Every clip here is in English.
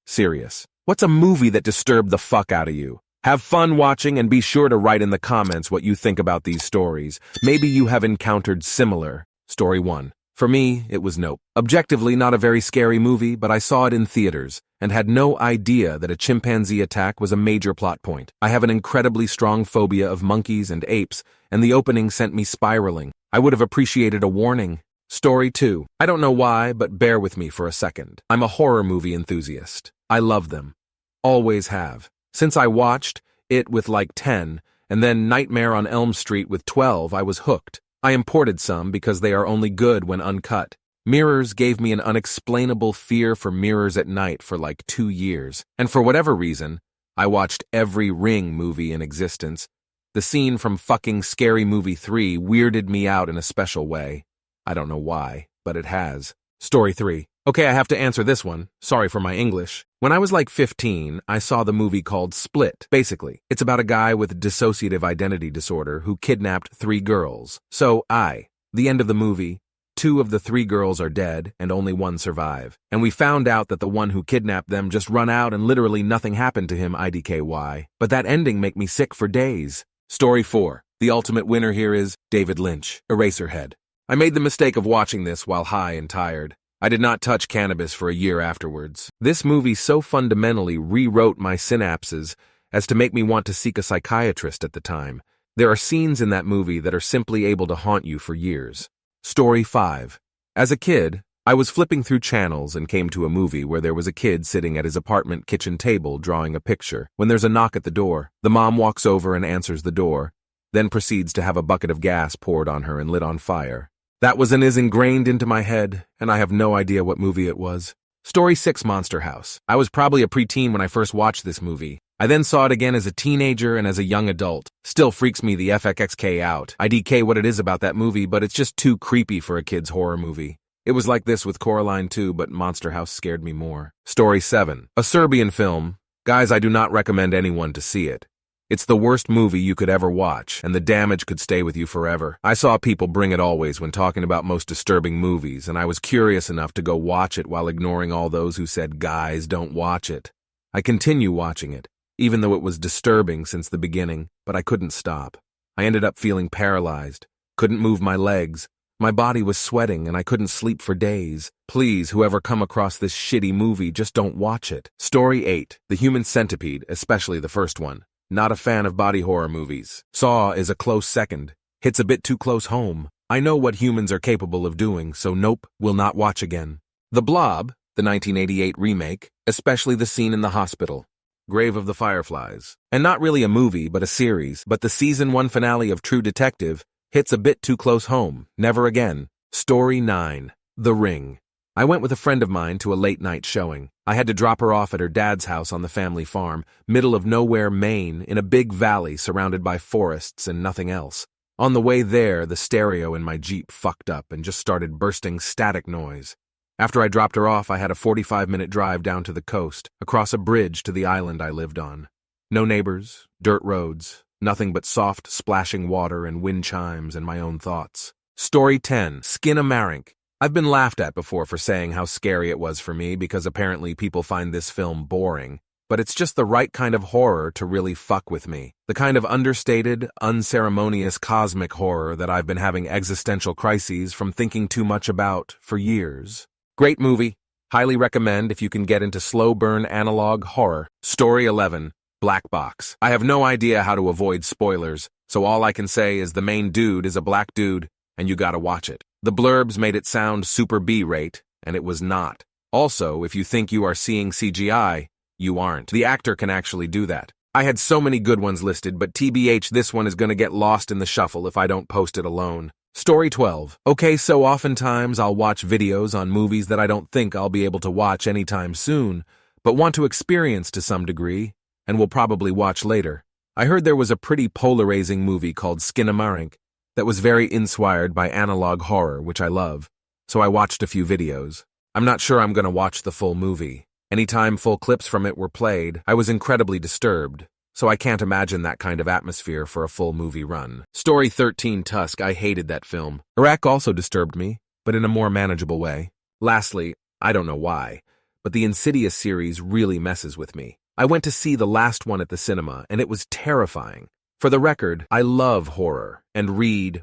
Serious. What's a movie that disturbed the fuck out of you? Have fun watching and be sure to write in the comments what you think about these stories. Maybe you have encountered similar. Story 1. For me, it was Nope. Objectively not a very scary movie, but I saw it in theaters and had no idea that a chimpanzee attack was a major plot point. I have an incredibly strong phobia of monkeys and apes, and the opening sent me spiraling. I would have appreciated a warning. Story 2. I don't know why, but bear with me for a second. I'm a horror movie enthusiast. I love them. Always have. Since I watched it with like 10, and then Nightmare on Elm Street with 12, I was hooked. I imported some because they are only good when uncut. Mirrors gave me an unexplainable fear for mirrors at night for like 2 years, and for whatever reason, I watched every Ring movie in existence. The scene from fucking Scary Movie 3 weirded me out in a special way. I don't know why, but it has. Story 3. Okay, I have to answer this one. Sorry for my English. When I was like 15, I saw the movie called Split. Basically, it's about a guy with dissociative identity disorder who kidnapped 3 girls. The end of the movie, 2 of the 3 girls are dead and only 1 survive. And we found out that the one who kidnapped them just run out and literally nothing happened to him, IDKY. But that ending make me sick for days. Story 4. The ultimate winner here is David Lynch, Eraserhead. I made the mistake of watching this while high and tired. I did not touch cannabis for a year afterwards. This movie so fundamentally rewrote my synapses as to make me want to seek a psychiatrist at the time. There are scenes in that movie that are simply able to haunt you for years. Story 5. As a kid, I was flipping through channels and came to a movie where there was a kid sitting at his apartment kitchen table drawing a picture. When there's a knock at the door, the mom walks over and answers the door, then proceeds to have a bucket of gas poured on her and lit on fire. That was and is ingrained into my head, and I have no idea what movie it was. Story 6. Monster House. I was probably a preteen when I first watched this movie. I then saw it again as a teenager and as a young adult. Still freaks me the FXK out. IDK what it is about that movie, but it's just too creepy for a kid's horror movie. It was like this with Coraline too, but Monster House scared me more. Story 7. A Serbian film. Guys, I do not recommend anyone to see it. It's the worst movie you could ever watch, and the damage could stay with you forever. I saw people bring it always when talking about most disturbing movies, and I was curious enough to go watch it while ignoring all those who said, guys, don't watch it. I continue watching it, even though it was disturbing since the beginning, but I couldn't stop. I ended up feeling paralyzed, couldn't move my legs. My body was sweating, and I couldn't sleep for days. Please, whoever come across this shitty movie, just don't watch it. Story 8. The Human Centipede, especially the first one. Not a fan of body horror movies. Saw is a close second. Hits a bit too close home. I know what humans are capable of doing, so nope, will not watch again. The Blob, the 1988 remake, especially the scene in the hospital. Grave of the Fireflies. And not really a movie, but a series, but the season 1 finale of True Detective hits a bit too close home. Never again. Story 9. The Ring. I went with a friend of mine to a late-night showing. I had to drop her off at her dad's house on the family farm, middle of nowhere, Maine, in a big valley surrounded by forests and nothing else. On the way there, the stereo in my Jeep fucked up and just started bursting static noise. After I dropped her off, I had a 45-minute drive down to the coast, across a bridge to the island I lived on. No neighbors, dirt roads, nothing but soft, splashing water and wind chimes and my own thoughts. Story 10. Skinnamarink. I've been laughed at before for saying how scary it was for me because apparently people find this film boring, but it's just the right kind of horror to really fuck with me. The kind of understated, unceremonious cosmic horror that I've been having existential crises from thinking too much about for years. Great movie. Highly recommend if you can get into slow burn analog horror. Story 11. Black Box. I have no idea how to avoid spoilers, so all I can say is the main dude is a black dude, and you gotta watch it. The blurbs made it sound super B-rate, and it was not. Also, if you think you are seeing CGI, you aren't. The actor can actually do that. I had so many good ones listed, but TBH, this one is gonna get lost in the shuffle if I don't post it alone. Story 12. Okay, so oftentimes I'll watch videos on movies that I don't think I'll be able to watch anytime soon, but want to experience to some degree, and will probably watch later. I heard there was a pretty polarizing movie called Skinnamarink that was very inspired by analog horror, which I love, so I watched a few videos. I'm not sure I'm gonna watch the full movie. Anytime full clips from it were played, I was incredibly disturbed, so I can't imagine that kind of atmosphere for a full movie run. Story 13. Tusk. I hated that film. Iraq also disturbed me, but in a more manageable way. Lastly, I don't know why, but the Insidious series really messes with me. I went to see the last one at the cinema, and it was terrifying. For the record, I love horror, and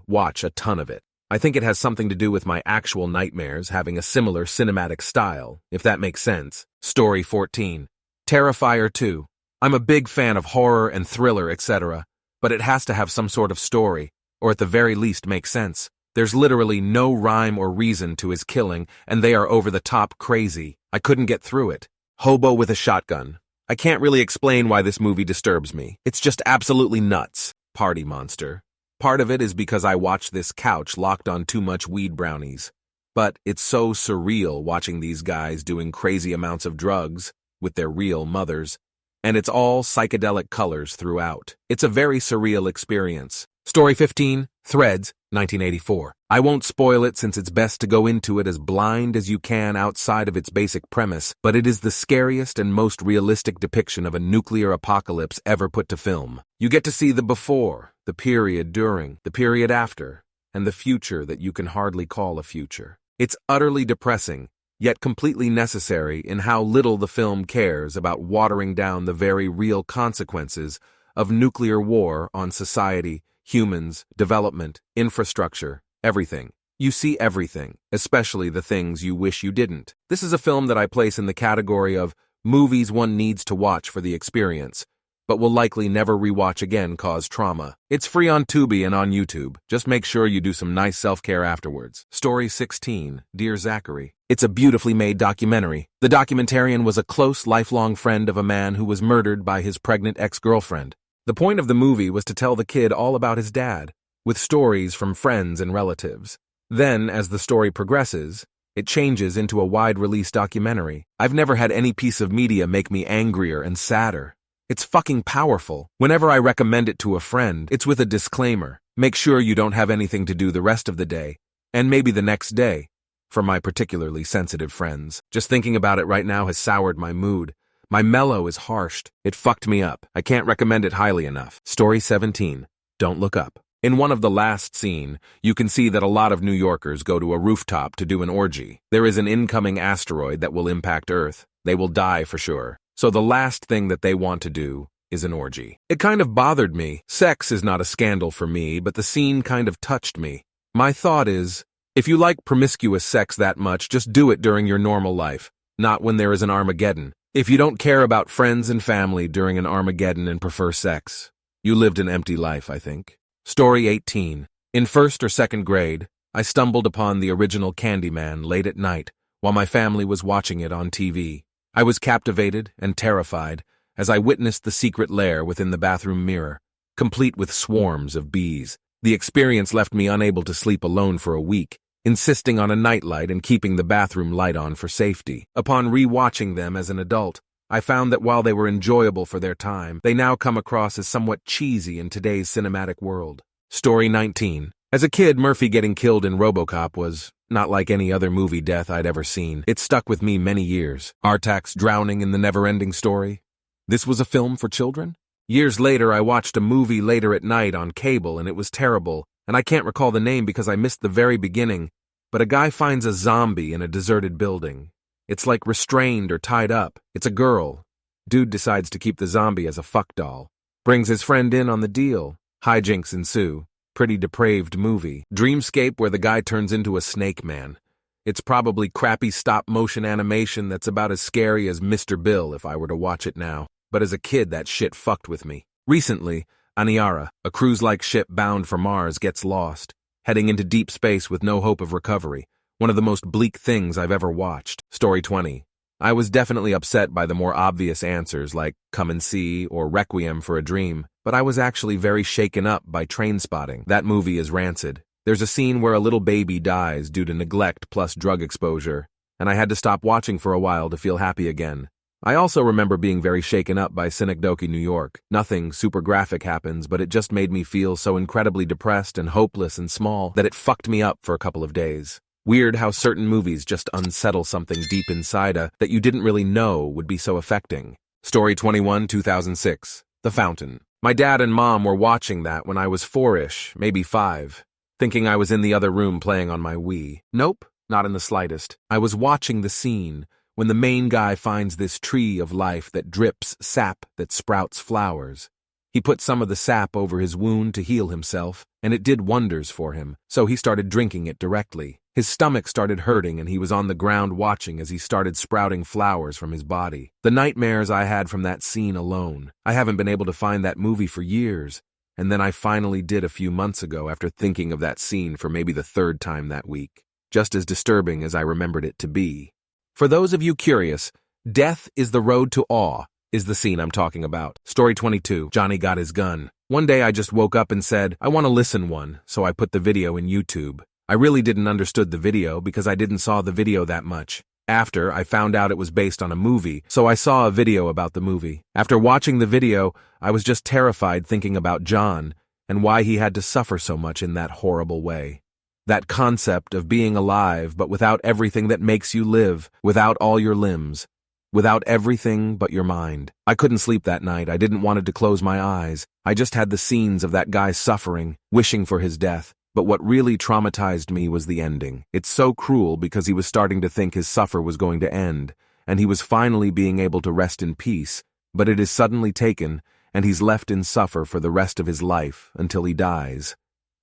watch a ton of it. I think it has something to do with my actual nightmares having a similar cinematic style, if that makes sense. Story 14. Terrifier 2. I'm a big fan of horror and thriller, etc., but it has to have some sort of story, or at the very least make sense. There's literally no rhyme or reason to his killing, and they are over-the-top crazy. I couldn't get through it. Hobo with a shotgun. I can't really explain why this movie disturbs me. It's just absolutely nuts. Party monster. Part of it is because I watched this couch locked on too much weed brownies. But it's so surreal watching these guys doing crazy amounts of drugs with their real mothers. And it's all psychedelic colors throughout. It's a very surreal experience. Story 15, Threads, 1984. I won't spoil it since it's best to go into it as blind as you can outside of its basic premise, but it is the scariest and most realistic depiction of a nuclear apocalypse ever put to film. You get to see the before, the period during, the period after, and the future that you can hardly call a future. It's utterly depressing, yet completely necessary in how little the film cares about watering down the very real consequences of nuclear war on society, humans, development, infrastructure, everything. You see everything, especially the things you wish you didn't. This is a film that I place in the category of movies one needs to watch for the experience, but will likely never rewatch again cause trauma. It's free on Tubi and on YouTube. Just make sure you do some nice self-care afterwards. Story 16, Dear Zachary. It's a beautifully made documentary. The documentarian was a close, lifelong friend of a man who was murdered by his pregnant ex-girlfriend. The point of the movie was to tell the kid all about his dad, with stories from friends and relatives. Then, as the story progresses, it changes into a wide-release documentary. I've never had any piece of media make me angrier and sadder. It's fucking powerful. Whenever I recommend it to a friend, it's with a disclaimer. Make sure you don't have anything to do the rest of the day, and maybe the next day, for my particularly sensitive friends. Just thinking about it right now has soured my mood. My mellow is harshed. It fucked me up. I can't recommend it highly enough. Story 17. Don't Look Up. In one of the last scene, you can see that a lot of New Yorkers go to a rooftop to do an orgy. There is an incoming asteroid that will impact Earth. They will die for sure. So the last thing that they want to do is an orgy. It kind of bothered me. Sex is not a scandal for me, but the scene kind of touched me. My thought is, if you like promiscuous sex that much, just do it during your normal life, not when there is an Armageddon. If you don't care about friends and family during an Armageddon and prefer sex, you lived an empty life, I think. Story 18. In first or second grade, I stumbled upon the original Candyman late at night while my family was watching it on TV. I was captivated and terrified as I witnessed the secret lair within the bathroom mirror, complete with swarms of bees. The experience left me unable to sleep alone for a week, insisting on a nightlight and keeping the bathroom light on for safety. Upon re-watching them as an adult, I found that while they were enjoyable for their time, they now come across as somewhat cheesy in today's cinematic world. Story 19. As a kid, Murphy getting killed in RoboCop was not like any other movie death I'd ever seen. It stuck with me many years. Artax drowning in the never-ending story. This was a film for children? Years later, I watched a movie later at night on cable, and it was terrible. And I can't recall the name because I missed the very beginning, but a guy finds a zombie in a deserted building. It's like restrained or tied up. It's a girl. Dude decides to keep the zombie as a fuck doll. Brings his friend in on the deal. Hijinks ensue. Pretty depraved movie. Dreamscape where the guy turns into a snake man. It's probably crappy stop-motion animation that's about as scary as Mr. Bill if I were to watch it now. But as a kid, that shit fucked with me. Recently, Aniara, a cruise-like ship bound for Mars, gets lost, heading into deep space with no hope of recovery. One of the most bleak things I've ever watched. Story 20. I was definitely upset by the more obvious answers like Come and See or Requiem for a Dream, but I was actually very shaken up by Trainspotting. That movie is rancid. There's a scene where a little baby dies due to neglect plus drug exposure, and I had to stop watching for a while to feel happy again. I also remember being very shaken up by Synecdoche, New York. Nothing super graphic happens, but it just made me feel so incredibly depressed and hopeless and small that it fucked me up for a couple of days. Weird how certain movies just unsettle something deep inside that you didn't really know would be so affecting. Story 21, 2006. The Fountain. My dad and mom were watching that when I was 4-ish, maybe 5, thinking I was in the other room playing on my Wii. Nope, not in the slightest. I was watching the scene when the main guy finds this tree of life that drips sap that sprouts flowers. He put some of the sap over his wound to heal himself, and it did wonders for him, so he started drinking it directly. His stomach started hurting and he was on the ground watching as he started sprouting flowers from his body. The nightmares I had from that scene alone. I haven't been able to find that movie for years, and then I finally did a few months ago after thinking of that scene for maybe the third time that week. Just as disturbing as I remembered it to be. For those of you curious, Death is the Road to Awe is the scene I'm talking about. Story 22, Johnny got his gun. One day I just woke up and said, I want to listen one, so I put the video in YouTube. I really didn't understood the video because I didn't saw the video that much. After, I found out it was based on a movie, so I saw a video about the movie. After watching the video, I was just terrified thinking about John and why he had to suffer so much in that horrible way. That concept of being alive but without everything that makes you live, without all your limbs, without everything but your mind. I couldn't sleep that night. I didn't want to close my eyes. I just had the scenes of that guy suffering, wishing for his death. But what really traumatized me was the ending. It's so cruel because he was starting to think his suffer was going to end, and he was finally being able to rest in peace, but it is suddenly taken, and he's left in suffer for the rest of his life until he dies.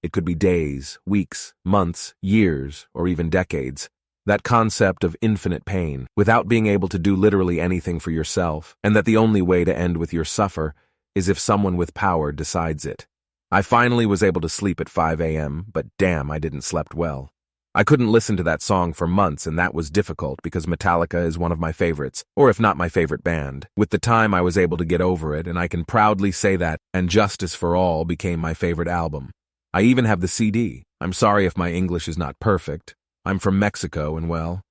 It could be days, weeks, months, years, or even decades. That concept of infinite pain, without being able to do literally anything for yourself, and that the only way to end with your suffer is if someone with power decides it. I finally was able to sleep at 5 a.m., but damn, I didn't slept well. I couldn't listen to that song for months, and that was difficult because Metallica is one of my favorites, or if not my favorite band. With the time, I was able to get over it, and I can proudly say that And Justice for All became my favorite album. I even have the CD. I'm sorry if my English is not perfect. I'm from Mexico, and well,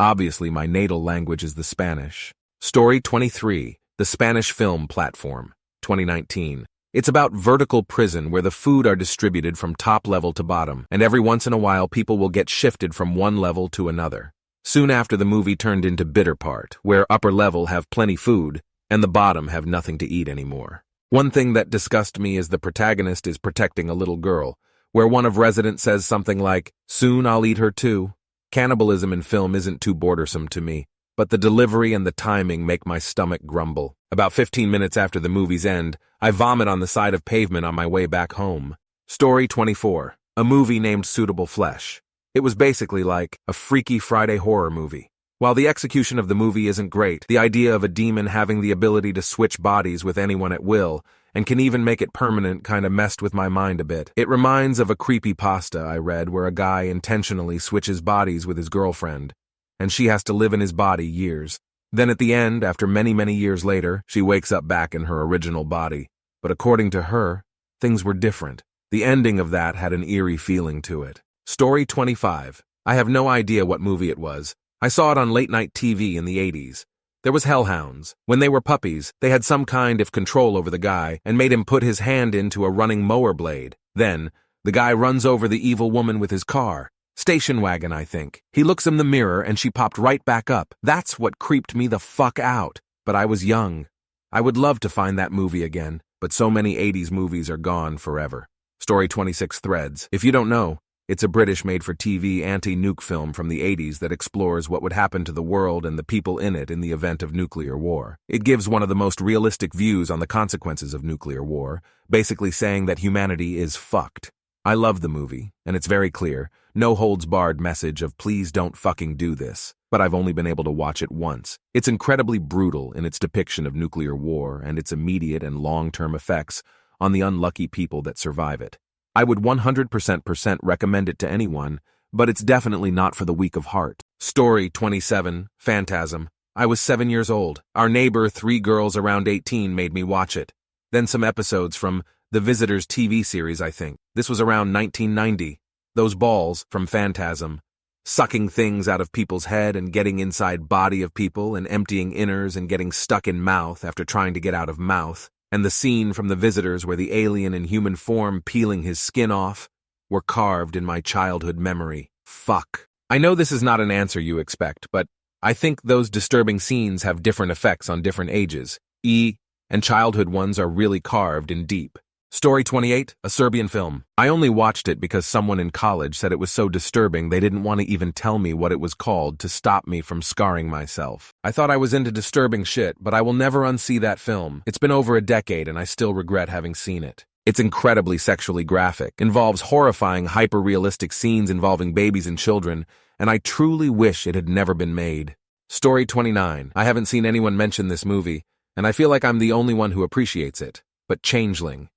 obviously my natal language is the Spanish. Story 23, The Spanish Film Platform, 2019. It's about vertical prison where the food are distributed from top level to bottom, and every once in a while people will get shifted from one level to another. Soon after the movie turned into Bitter Part, where upper level have plenty food, and the bottom have nothing to eat anymore. One thing that disgusts me is the protagonist is protecting a little girl, where one of residents says something like, "Soon I'll eat her too." Cannibalism in film isn't too bothersome to me, but the delivery and the timing make my stomach grumble. About 15 minutes after the movie's end, I vomit on the side of pavement on my way back home. Story 24, a movie named Suitable Flesh. It was basically like a Freaky Friday horror movie. While the execution of the movie isn't great, the idea of a demon having the ability to switch bodies with anyone at will, and can even make it permanent, kinda messed with my mind a bit. It reminds of a creepypasta I read where a guy intentionally switches bodies with his girlfriend, and she has to live in his body years. Then at the end, after many, many years later, she wakes up back in her original body. But according to her, things were different. The ending of that had an eerie feeling to it. Story 25. I have no idea what movie it was. I saw it on late-night TV in the 80s. There was hellhounds. When they were puppies, they had some kind of control over the guy and made him put his hand into a running mower blade. Then, the guy runs over the evil woman with his car. Station wagon, I think. He looks in the mirror and she popped right back up. That's what creeped me the fuck out. But I was young. I would love to find that movie again, but so many 80s movies are gone forever. Story 26 Threads. If you don't know, it's a British made-for-TV anti-nuke film from the 80s that explores what would happen to the world and the people in it in the event of nuclear war. It gives one of the most realistic views on the consequences of nuclear war, basically saying that humanity is fucked. I love the movie, and it's very clear, no-holds-barred message of please don't fucking do this, but I've only been able to watch it once. It's incredibly brutal in its depiction of nuclear war and its immediate and long-term effects on the unlucky people that survive it. I would 100% recommend it to anyone, but it's definitely not for the weak of heart. Story 27, Phantasm. I was 7 years old. Our neighbor, 3 girls around 18, made me watch it. Then some episodes from The Visitors TV series, I think. This was around 1990. Those balls from Phantasm, sucking things out of people's head and getting inside body of people and emptying inners and getting stuck in mouth after trying to get out of mouth. And the scene from The Visitors where the alien in human form peeling his skin off were carved in my childhood memory. Fuck. I know this is not an answer you expect, but I think those disturbing scenes have different effects on different ages. And childhood ones are really carved and deep. Story 28, a Serbian film. I only watched it because someone in college said it was so disturbing they didn't want to even tell me what it was called to stop me from scarring myself. I thought I was into disturbing shit, but I will never unsee that film. It's been over a decade and I still regret having seen it. It's incredibly sexually graphic, involves horrifying, hyper-realistic scenes involving babies and children, and I truly wish it had never been made. Story 29. I haven't seen anyone mention this movie, and I feel like I'm the only one who appreciates it. But Changeling.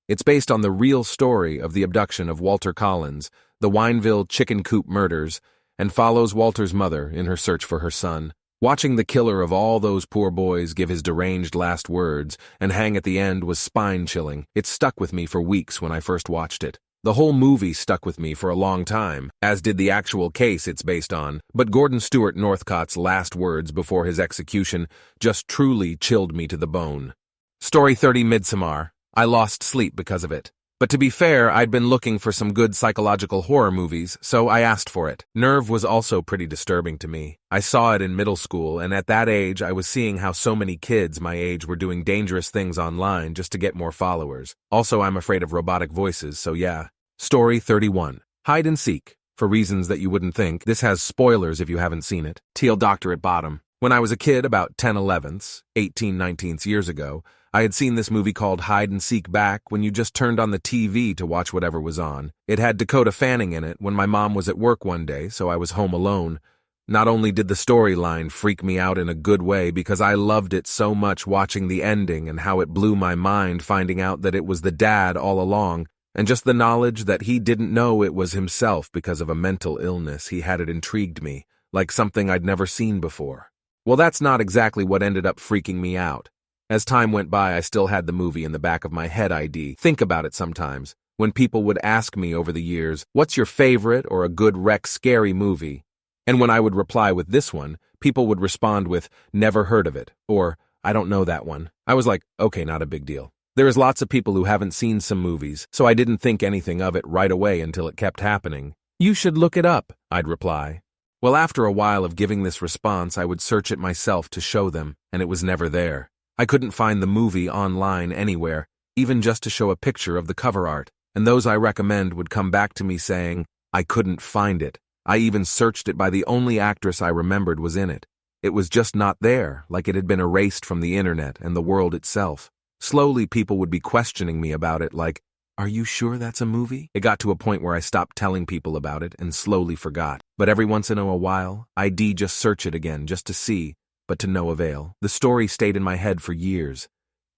It's based on the real story of the abduction of Walter Collins, the Wineville chicken coop murders, and follows Walter's mother in her search for her son. Watching the killer of all those poor boys give his deranged last words and hang at the end was spine-chilling. It stuck with me for weeks when I first watched it. The whole movie stuck with me for a long time, as did the actual case it's based on, but Gordon Stewart Northcott's last words before his execution just truly chilled me to the bone. Story 30, Midsommar. I lost sleep because of it. But to be fair, I'd been looking for some good psychological horror movies, so I asked for it. Nerve was also pretty disturbing to me. I saw it in middle school, and at that age, I was seeing how so many kids my age were doing dangerous things online just to get more followers. Also, I'm afraid of robotic voices, so yeah. Story 31. Hide and Seek. For reasons that you wouldn't think, this has spoilers if you haven't seen it. Teal doctor at bottom. When I was a kid, about 10/11ths, 18/19ths years ago, I had seen this movie called Hide and Seek back when you just turned on the TV to watch whatever was on. It had Dakota Fanning in it when my mom was at work one day, so I was home alone. Not only did the storyline freak me out in a good way because I loved it so much watching the ending and how it blew my mind finding out that it was the dad all along, and just the knowledge that he didn't know it was himself because of a mental illness he had, it intrigued me, like something I'd never seen before. Well, that's not exactly what ended up freaking me out. As time went by, I still had the movie in the back of my head. Think about it sometimes. When people would ask me over the years, what's your favorite or a good wreck scary movie? And when I would reply with this one, people would respond with, never heard of it, or I don't know that one. I was like, okay, not a big deal. There is lots of people who haven't seen some movies, so I didn't think anything of it right away until it kept happening. You should look it up, I'd reply. Well, after a while of giving this response, I would search it myself to show them, and it was never there. I couldn't find the movie online anywhere, even just to show a picture of the cover art, and those I recommend would come back to me saying, I couldn't find it. I even searched it by the only actress I remembered was in it. It was just not there, like it had been erased from the internet and the world itself. Slowly, people would be questioning me about it, like, are you sure that's a movie? It got to a point where I stopped telling people about it and slowly forgot. But every once in a while, I'd just search it again just to see, but to no avail. The story stayed in my head for years.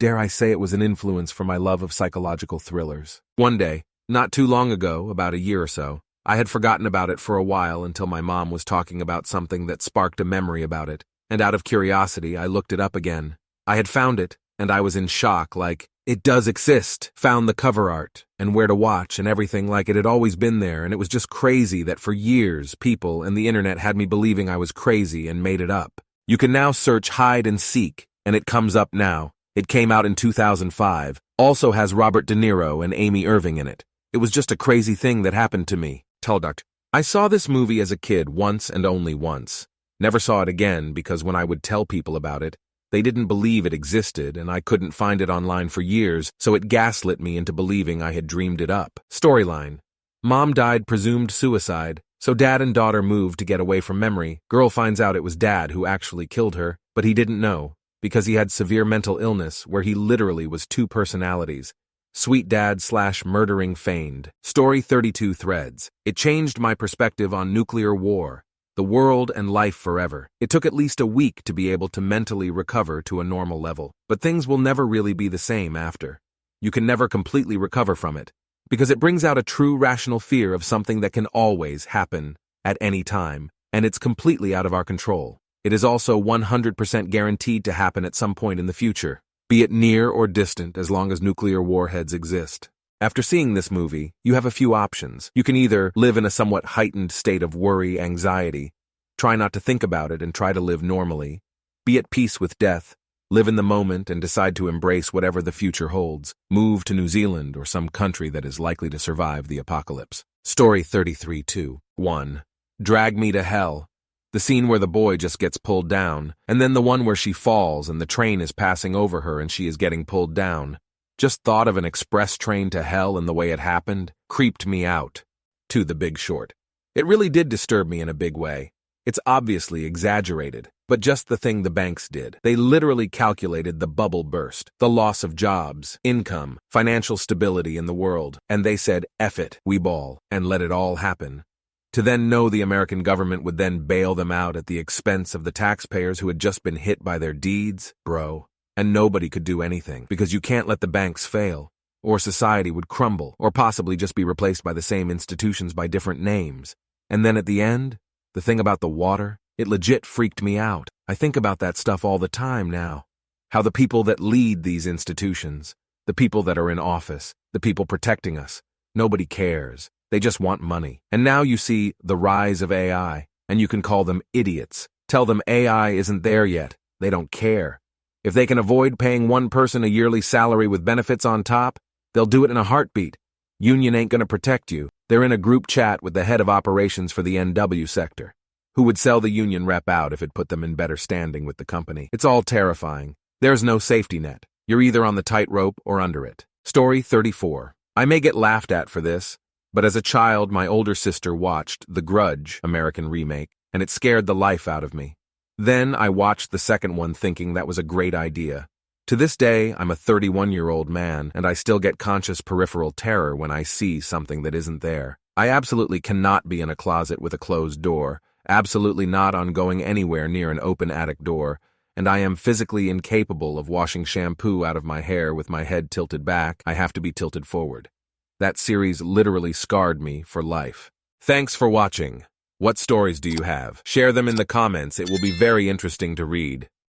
Dare I say it was an influence for my love of psychological thrillers. One day, not too long ago, about a year or so, I had forgotten about it for a while until my mom was talking about something that sparked a memory about it, and out of curiosity, I looked it up again. I had found it, and I was in shock, like, it does exist. Found the cover art, and where to watch, and everything, like it had always been there, and it was just crazy that for years, people and the internet had me believing I was crazy and made it up. You can now search Hide and Seek, and it comes up now. It came out in 2005, also has Robert De Niro and Amy Irving in it. It was just a crazy thing that happened to me. Telduct. I saw this movie as a kid once and only once. Never saw it again because when I would tell people about it, they didn't believe it existed and I couldn't find it online for years, so it gaslit me into believing I had dreamed it up. Storyline. Mom died presumed suicide. So dad and daughter moved to get away from memory. Girl finds out it was dad who actually killed her, but he didn't know, because he had severe mental illness where he literally was two personalities. Sweet dad / murdering feigned. Story 32 threads. It changed my perspective on nuclear war, the world and life forever. It took at least a week to be able to mentally recover to a normal level, but things will never really be the same after. You can never completely recover from it, because it brings out a true rational fear of something that can always happen at any time, and it's completely out of our control. It is also 100% guaranteed to happen at some point in the future, be it near or distant as long as nuclear warheads exist. After seeing this movie, you have a few options. You can either live in a somewhat heightened state of worry, anxiety, try not to think about it and try to live normally, be at peace with death, live in the moment and decide to embrace whatever the future holds. Move to New Zealand or some country that is likely to survive the apocalypse. Story 33-2. 1. Drag Me to Hell. The scene where the boy just gets pulled down, and then the one where she falls and the train is passing over her and she is getting pulled down. Just thought of an express train to hell and the way it happened creeped me out. To The Big Short. It really did disturb me in a big way. It's obviously exaggerated, but just the thing the banks did. They literally calculated the bubble burst, the loss of jobs, income, financial stability in the world, and they said, F it, we ball, and let it all happen. To then know the American government would then bail them out at the expense of the taxpayers who had just been hit by their deeds, bro. And nobody could do anything, because you can't let the banks fail, or society would crumble, or possibly just be replaced by the same institutions by different names. And then at the end, the thing about the water, it legit freaked me out. I think about that stuff all the time now. How the people that lead these institutions, the people that are in office, the people protecting us, nobody cares. They just want money. And now you see the rise of AI, and you can call them idiots. Tell them AI isn't there yet. They don't care. If they can avoid paying one person a yearly salary with benefits on top, they'll do it in a heartbeat. Union ain't gonna protect you. They're in a group chat with the head of operations for the NW sector, who would sell the union rep out if it put them in better standing with the company. It's all terrifying. There's no safety net. You're either on the tightrope or under it. Story 34. I may get laughed at for this, but as a child, my older sister watched The Grudge American remake, and it scared the life out of me. Then I watched the second one thinking that was a great idea. To this day, I'm a 31-year-old man, and I still get conscious peripheral terror when I see something that isn't there. I absolutely cannot be in a closet with a closed door, absolutely not on going anywhere near an open attic door, and I am physically incapable of washing shampoo out of my hair with my head tilted back. I have to be tilted forward. That series literally scarred me for life. Thanks for watching. What stories do you have? Share them in the comments. It will be very interesting to read.